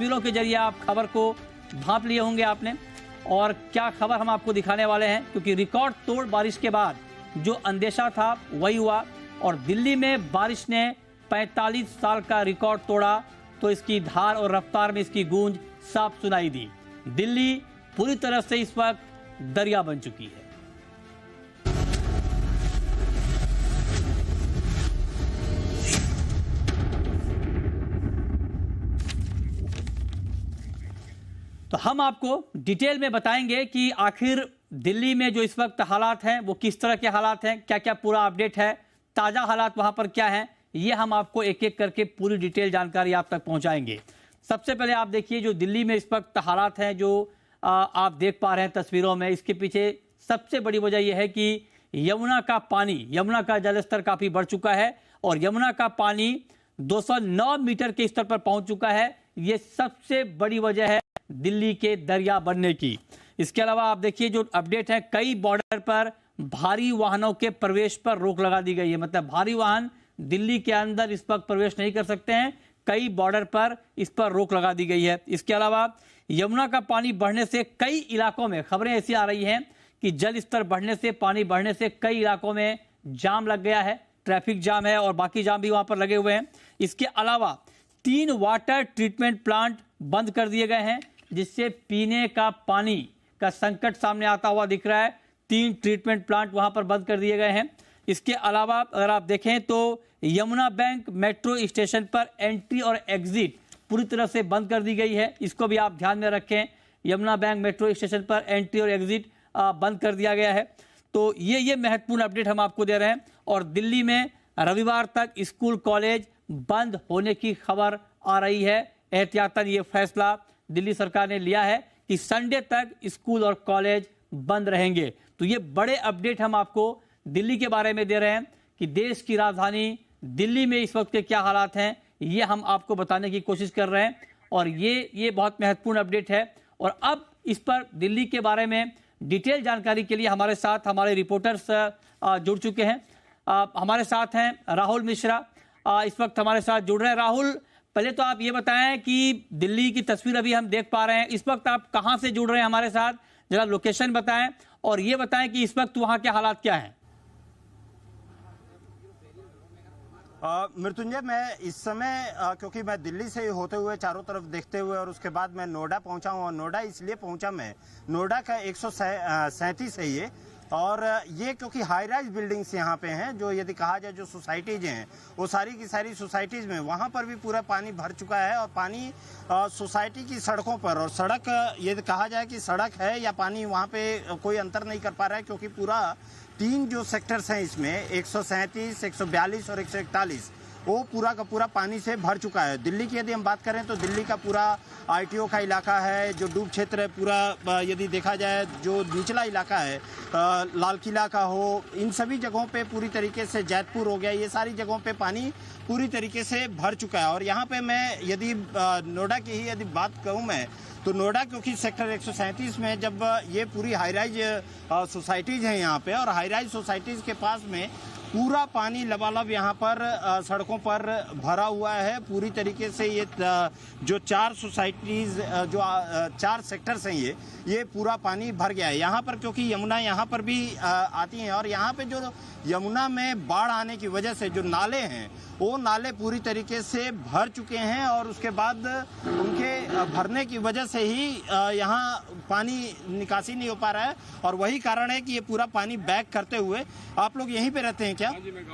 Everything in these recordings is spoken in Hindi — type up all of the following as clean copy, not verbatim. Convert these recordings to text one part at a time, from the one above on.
तस्वीरों के जरिए आप खबर को भांप लिए होंगे आपने। और क्या खबर हम आपको दिखाने वाले हैं, क्योंकि रिकॉर्ड तोड़ बारिश के बाद जो अंदेशा था वही हुआ और दिल्ली में बारिश ने 45 साल का रिकॉर्ड तोड़ा, तो इसकी धार और रफ्तार में इसकी गूंज साफ सुनाई दी। दिल्ली पूरी तरह से इस वक्त दरिया बन चुकी है। तो हम आपको डिटेल में बताएंगे कि आखिर दिल्ली में जो इस वक्त हालात हैं वो किस तरह के हालात हैं, क्या क्या पूरा अपडेट है, ताजा हालात वहां पर क्या हैं, ये हम आपको एक एक करके पूरी डिटेल जानकारी आप तक पहुंचाएंगे। सबसे पहले आप देखिए जो दिल्ली में इस वक्त हालात हैं जो आप देख पा रहे हैं तस्वीरों में, इसके पीछे सबसे बड़ी वजह यह है कि यमुना का जलस्तर काफी बढ़ चुका है और यमुना का पानी 209 मीटर के स्तर पर पहुंच चुका है। ये सबसे बड़ी वजह है दिल्ली के दरिया बनने की। इसके अलावा आप देखिए जो अपडेट है, कई बॉर्डर पर भारी वाहनों के प्रवेश पर रोक लगा दी गई है, मतलब भारी वाहन दिल्ली के अंदर इस वक्त प्रवेश नहीं कर सकते हैं। कई बॉर्डर पर इस पर रोक लगा दी गई है। इसके अलावा यमुना का पानी बढ़ने से कई इलाकों में खबरें ऐसी आ रही हैं कि जल स्तर बढ़ने से, पानी बढ़ने से कई इलाकों में जाम लग गया है, ट्रैफिक जाम है और बाकी जाम भी वहां पर लगे हुए हैं। इसके अलावा 3 वाटर ट्रीटमेंट प्लांट बंद कर दिए गए हैं, जिससे पीने का पानी का संकट सामने आता हुआ दिख रहा है। 3 ट्रीटमेंट प्लांट वहां पर बंद कर दिए गए हैं। इसके अलावा अगर आप देखें तो यमुना बैंक मेट्रो स्टेशन पर एंट्री और एग्जिट पूरी तरह से बंद कर दी गई है, इसको भी आप ध्यान में रखें। यमुना बैंक मेट्रो स्टेशन पर एंट्री और एग्जिट बंद कर दिया गया है। तो ये महत्वपूर्ण अपडेट हम आपको दे रहे हैं। और दिल्ली में रविवार तक स्कूल कॉलेज बंद होने की खबर आ रही है। एहतियातन ये फैसला दिल्ली सरकार ने लिया है कि संडे तक स्कूल और कॉलेज बंद रहेंगे। तो ये बड़े अपडेट हम आपको दिल्ली के बारे में दे रहे हैं कि देश की राजधानी दिल्ली में इस वक्त के क्या हालात हैं, ये हम आपको बताने की कोशिश कर रहे हैं। और ये बहुत महत्वपूर्ण अपडेट है। और अब इस पर दिल्ली के बारे में डिटेल जानकारी के लिए हमारे साथ हमारे रिपोर्टर्स जुड़ चुके हैं। हमारे साथ हैं राहुल मिश्रा, इस वक्त हमारे साथ जुड़ रहे हैं। राहुल, पहले तो आप ये बताएं कि दिल्ली की तस्वीर अभी हम देख पा रहे हैं, इस वक्त आप कहां से जुड़ रहे हैं हमारे साथ, जरा लोकेशन बताएं और ये बताएं कि इस वक्त वहां के हालात क्या हैं। मृत्युंजय, मैं इस समय क्योंकि मैं दिल्ली से होते हुए चारों तरफ देखते हुए और उसके बाद मैं नोएडा पहुंचा हूं। और नोएडा इसलिए पहुंचा मैं, नोएडा का 137 है ये। और ये क्योंकि हाई राइज बिल्डिंग्स यहाँ पे हैं, जो यदि कहा जाए जो सोसाइटीज हैं वो सारी की सारी सोसाइटीज में वहाँ पर भी पूरा पानी भर चुका है। और पानी सोसाइटी की सड़कों पर, और सड़क यदि कहा जाए कि सड़क है या पानी, वहाँ पे कोई अंतर नहीं कर पा रहा है, क्योंकि पूरा 3 जो सेक्टर्स हैं इसमें 137, 142 और 141 वो पूरा का पूरा पानी से भर चुका है। दिल्ली की यदि हम बात करें तो दिल्ली का पूरा आईटीओ का इलाका है, जो डूब क्षेत्र है पूरा, यदि देखा जाए जो निचला इलाका है, लाल किला का हो, इन सभी जगहों पे पूरी तरीके से, जैतपुर हो गया, ये सारी जगहों पे पानी पूरी तरीके से भर चुका है। और यहाँ पे मैं यदि नोएडा की ही यदि बात कहूँ मैं, तो नोएडा क्योंकि सेक्टर 137 में जब ये पूरी हाई राइज सोसाइटीज हैं यहाँ पे, और हाई राइज सोसाइटीज के पास में पूरा पानी लबालब यहाँ पर सड़कों पर भरा हुआ है पूरी तरीके से। ये जो 4 सोसाइटीज, जो 4 सेक्टर्स हैं, ये पूरा पानी भर गया है यहाँ पर, क्योंकि यमुना यहाँ पर भी आती है। और यहाँ पे जो यमुना में बाढ़ आने की वजह से जो नाले हैं वो नाले पूरी तरीके से भर चुके हैं। और उसके बाद उनके भरने की वजह से ही यहाँ पानी निकासी नहीं हो पा रहा है। और वही कारण है कि ये पूरा पानी बैक करते हुए, आप लोग यहीं पे रहते हैं क्या? जी, मैं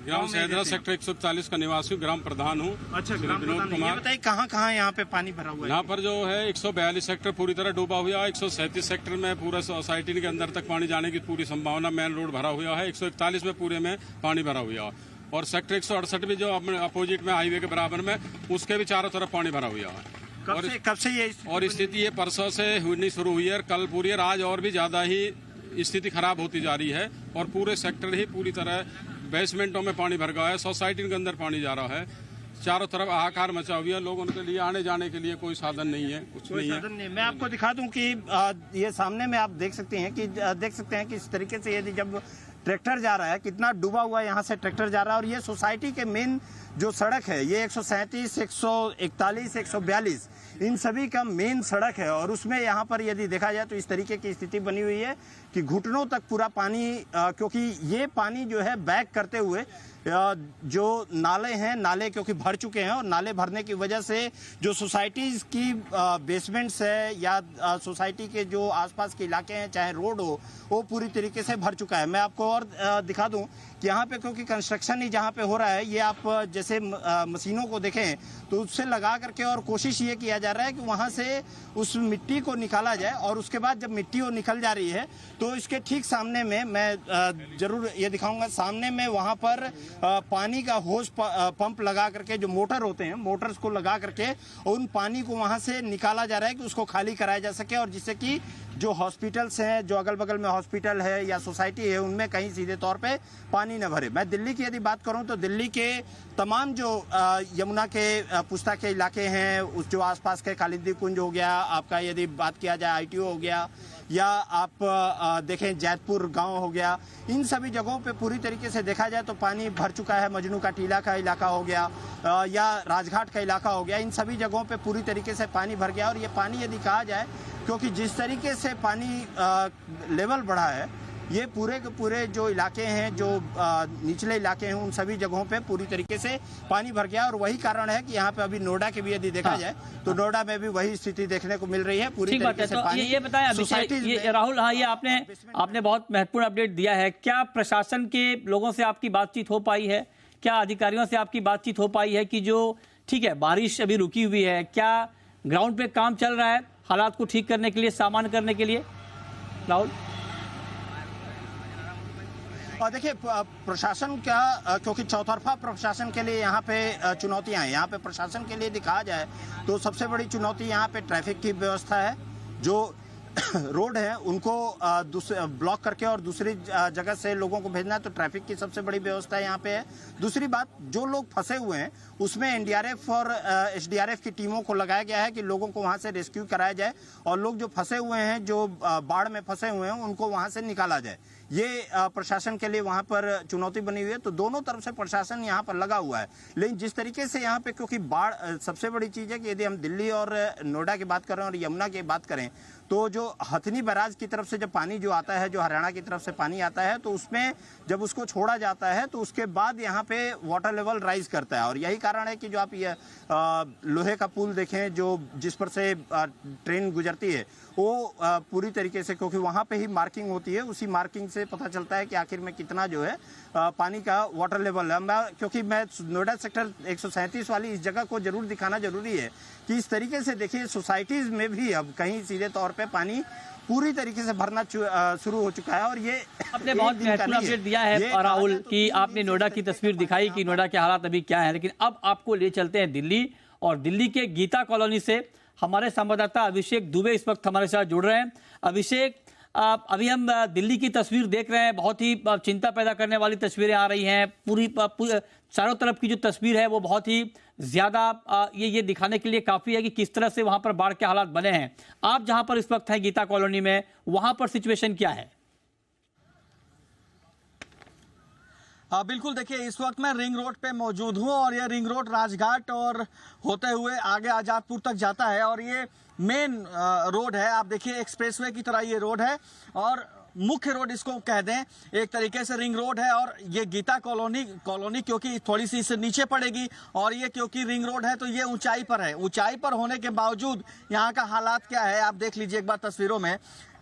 ग्राम सहदरा सेक्टर 141 का निवासी हूँ, ग्राम प्रधान हूँ। अच्छा, ग्राम प्रधान। ये बताइए कहाँ यहाँ पे पानी भरा हुआ है? यहाँ पर जो है 142 सेक्टर पूरी तरह डूबा हुआ है। 137 सेक्टर में पूरा सोसाइटी के अंदर तक पानी जाने की पूरी संभावना, मेन रोड भरा हुआ है। 141 में पूरे में पानी भरा हुआ है। और सेक्टर 168 में जो अपोजिट में हाईवे के बराबर में, उसके भी चारों तरफ पानी भरा हुआ है। कब से ये और स्थिति ये परसों से होनी शुरू हुई है, कल पूरी, आज और भी ज्यादा ही स्थिति खराब होती जा रही है। और पूरे सेक्टर ही पूरी तरह बेसमेंटों में पानी भर गया है, सोसाइटी के अंदर पानी जा रहा है, चारों तरफ हाहाकार मचा हुआ है। लोगों के लिए आने जाने के लिए कोई साधन नहीं है, कुछ नहीं है। मैं आपको दिखा दूं कि ये सामने में आप देख सकते हैं कि इस तरीके से यदि जब ट्रैक्टर जा रहा है, कितना डूबा हुआ है, यहाँ से ट्रैक्टर जा रहा है। और ये सोसाइटी के मेन जो सड़क है ये 137, 141, 142 इन सभी का मेन सड़क है और उसमें यहाँ पर यदि देखा जाए तो इस तरीके की स्थिति बनी हुई है कि घुटनों तक पूरा पानी, क्योंकि ये पानी जो है बैक करते हुए जो नाले हैं, नाले क्योंकि भर चुके हैं और नाले भरने की वजह से जो सोसाइटीज़ की बेसमेंट्स है या सोसाइटी के जो आसपास के इलाके हैं, चाहे रोड हो, वो पूरी तरीके से भर चुका है। मैं आपको और दिखा दूं कि यहाँ पे क्योंकि कंस्ट्रक्शन ही जहाँ पे हो रहा है, ये आप जैसे मशीनों को देखें तो उससे लगा करके और कोशिश ये किया जा रहा है कि वहाँ से उस मिट्टी को निकाला जाए और उसके बाद जब मिट्टी वो निकल जा रही है तो इसके ठीक सामने में मैं ज़रूर ये दिखाऊंगा, सामने में वहाँ पर पानी का होज पंप लगा करके जो मोटर होते हैं, मोटर्स को लगा करके उन पानी को वहां से निकाला जा रहा है कि उसको खाली कराया जा सके और जिससे कि जो हॉस्पिटल्स हैं, जो अगल बगल में हॉस्पिटल है या सोसाइटी है, उनमें कहीं सीधे तौर पे पानी न भरे। मैं दिल्ली की यदि बात करूं तो दिल्ली के तमाम जो यमुना के पुस्ता के इलाके हैं, उस जो आसपास के कालिंदी कुंज हो गया, आपका यदि बात किया जाए ITO हो गया, या आप देखें जैतपुर गांव हो गया, इन सभी जगहों पे पूरी तरीके से देखा जाए तो पानी भर चुका है। मजनू का टीला का इलाका हो गया या राजघाट का इलाका हो गया, इन सभी जगहों पे पूरी तरीके से पानी भर गया। और ये पानी यदि कहा जाए, क्योंकि जिस तरीके से पानी लेवल बढ़ा है, ये पूरे के पूरे जो इलाके हैं, जो निचले इलाके हैं, उन सभी जगहों पे पूरी तरीके से पानी भर गया। और वही कारण है कि यहाँ पे अभी नोएडा के भी यदि देखा जाए तो नोएडा में भी वही स्थिति देखने को मिल रही है। पूरी तरीके से पानी ये बताएं अभिषेक, राहुल, हाँ, ये आपने बहुत महत्वपूर्ण अपडेट दिया है। क्या प्रशासन के लोगों से आपकी बातचीत हो पाई है? क्या अधिकारियों से आपकी बातचीत हो पाई है कि जो ठीक है बारिश अभी रुकी हुई है, क्या ग्राउंड पे काम चल रहा है हालात को ठीक करने के लिए, सामान्य करने के लिए? राहुल, और देखिए प्रशासन का, क्योंकि चौतरफा प्रशासन के लिए यहाँ पे चुनौतियाँ हैं। यहाँ पे प्रशासन के लिए दिखाया जाए तो सबसे बड़ी चुनौती यहाँ पे ट्रैफिक की व्यवस्था है। जो रोड है उनको ब्लॉक करके और दूसरी जगह से लोगों को भेजना है, तो ट्रैफिक की सबसे बड़ी व्यवस्था यहाँ पे है। दूसरी बात, जो लोग फंसे हुए हैं उसमें NDRF और SDRF की टीमों को लगाया गया है कि लोगों को वहां से रेस्क्यू कराया जाए और लोग जो फंसे हुए हैं, जो बाढ़ में फंसे हुए हैं, उनको वहां से निकाला जाए। ये प्रशासन के लिए वहां पर चुनौती बनी हुई है। तो दोनों तरफ से प्रशासन यहाँ पर लगा हुआ है। लेकिन जिस तरीके से यहाँ पे, क्योंकि बाढ़ सबसे बड़ी चीज है कि यदि हम दिल्ली और नोएडा की बात करें और यमुना की बात करें तो जो हथनी बैराज की तरफ से जब पानी जो आता है, जो हरियाणा की तरफ से पानी आता है, तो उसमें जब उसको छोड़ा जाता है तो उसके बाद यहाँ पे वाटर लेवल राइज करता है। और यही कारण है कि जो आप ये लोहे का पुल देखें, जो जिस पर से ट्रेन गुजरती है, वो पूरी तरीके से, क्योंकि वहाँ पे ही मार्किंग होती है, उसी मार्किंग से पता चलता है कि आखिर में कितना जो है पानी का वाटर लेवल है। क्योंकि मैं नोएडा सेक्टर 137 वाली इस जगह को जरूर दिखाना जरूरी है कि इस तरीके से देखिए सोसाइटीज में भी अब कहीं सीधे तौर पे पानी पूरी तरीके से भरना शुरू हो चुका है। और ये आपने बहुत महत्वपूर्ण अपडेट दिया है राहुल कि आपने नोएडा की तस्वीर दिखाई कि नोएडा के हालात अभी क्या है। लेकिन अब आपको ले चलते हैं दिल्ली, और दिल्ली के गीता कॉलोनी से हमारे संवाददाता अभिषेक दुबे इस वक्त हमारे साथ जुड़ रहे हैं। अभिषेक, अभी हम दिल्ली की तस्वीर देख रहे हैं, बहुत ही चिंता पैदा करने वाली तस्वीरें आ रही हैं। पूरी चारों तरफ की जो तस्वीर है वो बहुत ही ज्यादा ये दिखाने के लिए काफी है कि किस तरह से वहां पर बाढ़ के हालात बने हैं। आप जहां पर इस वक्त हैं गीता कॉलोनी में, वहां पर सिचुएशन क्या है? बिल्कुल, देखिए इस वक्त मैं रिंग रोड पे मौजूद हूँ और ये रिंग रोड राजघाट और होते हुए आगे आजादपुर तक जाता है और ये मेन रोड है। आप देखिए एक्सप्रेसवे की तरह ये रोड है और मुख्य रोड इसको कह दें, एक तरीके से रिंग रोड है। और ये गीता कॉलोनी क्योंकि थोड़ी सी इससे नीचे पड़ेगी और ये क्योंकि रिंग रोड है तो ये ऊंचाई पर है। ऊंचाई पर होने के बावजूद यहाँ का हालात क्या है आप देख लीजिए एक बार तस्वीरों में।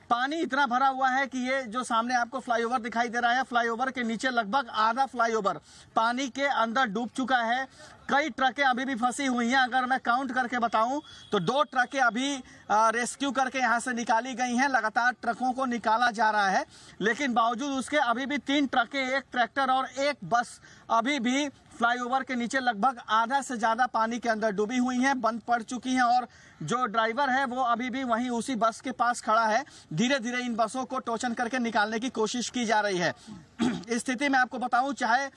पानी इतना भरा हुआ है कि ये जो सामने आपको फ्लाईओवर दिखाई दे रहा है, फ्लाईओवर के नीचे लगभग आधा फ्लाईओवर पानी के अंदर डूब चुका है। कई ट्रकें अभी भी फंसी हुई हैं। अगर मैं काउंट करके बताऊं तो 2 ट्रकें अभी रेस्क्यू करके यहां से निकाली गई हैं। लगातार ट्रकों को निकाला जा रहा है, लेकिन बावजूद उसके अभी भी 3 ट्रकें, 1 ट्रैक्टर और 1 बस अभी भी फ्लाईओवर के नीचे लगभग आधा से ज्यादा पानी के अंदर डूबी हुई हैं, बंद पड़ चुकी हैं। और जो ड्राइवर है वो अभी भी वहीं उसी बस के पास खड़ा है। धीरे धीरे इन बसों को टोचन करके निकालने की कोशिश की जा रही है। इस स्थिति में आपको बताऊं, चाहे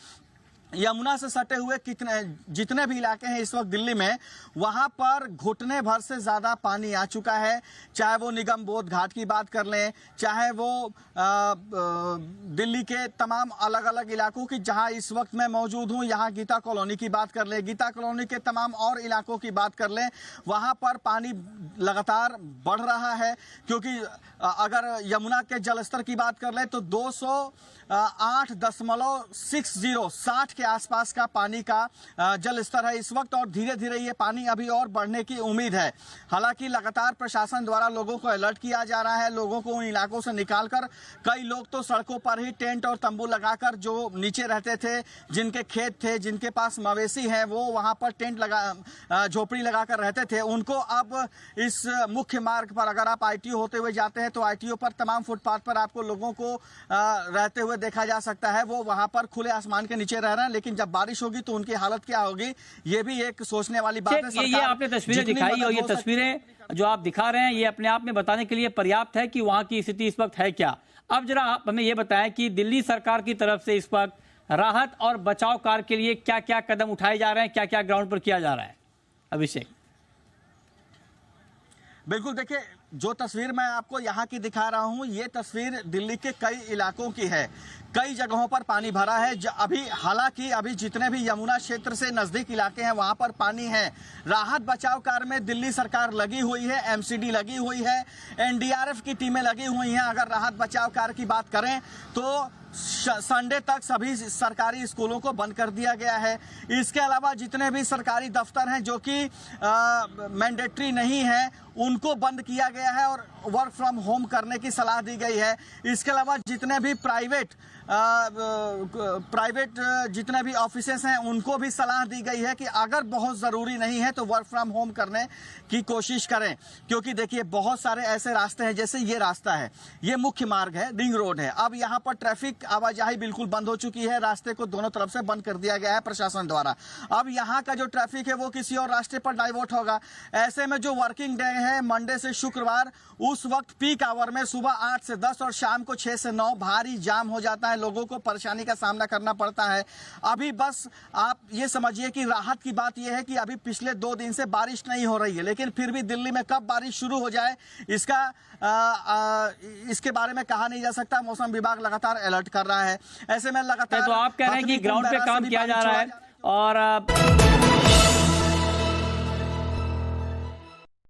यमुना से सटे हुए जितने भी इलाके हैं इस वक्त दिल्ली में, वहां पर घुटने भर से ज्यादा पानी आ चुका है। चाहे वो निगम बोध घाट की बात कर लें, चाहे वो दिल्ली के तमाम अलग अलग इलाकों की, जहां इस वक्त मैं मौजूद हूं, यहाँ गीता कॉलोनी की बात कर लें, गीता कॉलोनी के तमाम और इलाकों की बात कर लें, वहां पर पानी लगातार बढ़ रहा है। क्योंकि अगर यमुना के जलस्तर की बात कर लें तो 208.60 के आसपास का पानी का जल स्तर है इस वक्त, और धीरे धीरे ये पानी अभी और बढ़ने की उम्मीद है। हालांकि लगातार प्रशासन द्वारा लोगों को अलर्ट किया जा रहा है, लोगों को उन इलाकों से निकालकर, कई लोग तो सड़कों पर ही टेंट और तंबू लगाकर, जो नीचे रहते थे, जिनके खेत थे, जिनके पास मवेशी हैं, वो वहां पर टेंट लगा, झोपड़ी लगाकर रहते थे, उनको अब इस मुख्य मार्ग पर, अगर आप आईटीओ होते हुए जाते हैं तो आईटीओ पर तमाम फुटपाथ पर आपको लोगों को रहते हुए देखा जा सकता है। वो वहां पर खुले आसमान के नीचे रह रहे हैं, लेकिन जब बारिश होगी तो उनकी हालत क्या होगी, ये भी एक सोचने वाली बात है। ये आपने तस्वीरें दिखाई और ये तस्वीरें जो आप दिखा रहे हैं ये अपने आप में बताने के लिए पर्याप्त है कि वहां की स्थिति इस वक्त है क्या। अब जरा आप हमें ये बताएं कि दिल्ली सरकार की तरफ से इस वक्त राहत और बचाव कार्य के लिए क्या क्या कदम उठाए जा रहे हैं, क्या क्या ग्राउंड पर किया जा रहा है। अभिषेक। बिल्कुल, देखिए जो तस्वीर मैं आपको यहाँ की दिखा रहा हूँ, ये तस्वीर दिल्ली के कई इलाकों की है। कई जगहों पर पानी भरा है। अभी हालांकि अभी जितने भी यमुना क्षेत्र से नजदीक इलाके हैं वहां पर पानी है। राहत बचाव कार्य में दिल्ली सरकार लगी हुई है, एमसीडी लगी हुई है, एनडीआरएफ की टीमें लगी हुई हैं। अगर राहत बचाव कार्य की बात करें तो संडे तक सभी सरकारी स्कूलों को बंद कर दिया गया है। इसके अलावा जितने भी सरकारी दफ्तर हैं जो कि मैंडेटरी नहीं है, उनको बंद किया गया है और वर्क फ्रॉम होम करने की सलाह दी गई है। इसके अलावा जितने भी प्राइवेट जितने भी ऑफिसेस हैं उनको भी सलाह दी गई है कि अगर बहुत ज़रूरी नहीं है तो वर्क फ्रॉम होम करने की कोशिश करें। क्योंकि देखिए बहुत सारे ऐसे रास्ते हैं, जैसे ये रास्ता है, ये मुख्य मार्ग है, रिंग रोड है। अब यहाँ पर ट्रैफिक आवाजाही बिल्कुल बंद हो चुकी है, रास्ते को दोनों तरफ से बंद कर दिया गया है प्रशासन द्वारा। अब यहाँ का जो ट्रैफिक है वो किसी और रास्ते पर डाइवर्ट होगा। ऐसे में जो वर्किंग डे है मंडे से शुक्रवार, उस वक्त पीक आवर में सुबह 8 से 10 और शाम को 6 से 9 भारी जाम हो जाता है, लोगों को परेशानी का सामना करना पड़ता है। अभी बस आप ये समझिए कि राहत की बात यह है कि अभी पिछले 2 दिन से बारिश नहीं हो रही है, लेकिन फिर भी दिल्ली में कब बारिश शुरू हो जाए इसके बारे में कहा नहीं जा सकता। मौसम विभाग लगातार अलर्ट कर रहा है। ऐसे में लगातार तो आप कह रहे हैं कि ग्राउंड पे काम किया जा रहा है और